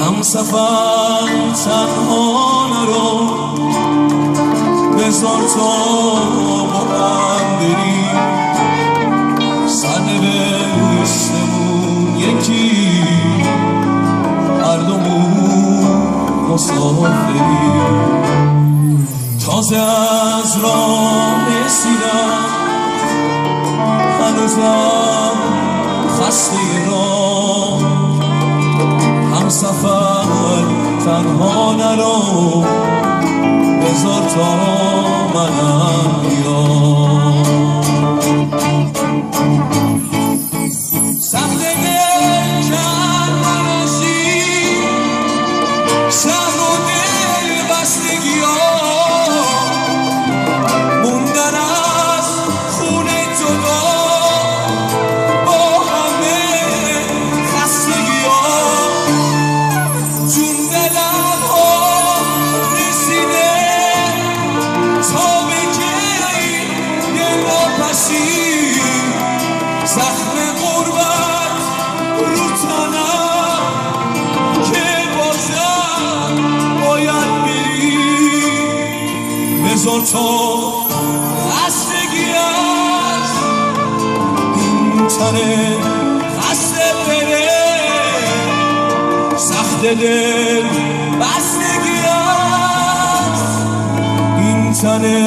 همسفر تنها نرو، بذار تا با هم بریم، سرنوشتمون یکی، هر دومون مسافریم. تازه از راه رسیدم، هنوزم خسته راه، همسفر تنها نرو، بذار تا منم بیام. سخته کردن شهر و دل بستگی ها، موندن از خونه جدا با همه خستگی ها، جون به لبها رسیده تا بگه یه واپسی، زخم غربت رو تنم که بازم باید بری، بذار تا خستگی از این تنه خسته بره، سخت دل بستگی از این تنه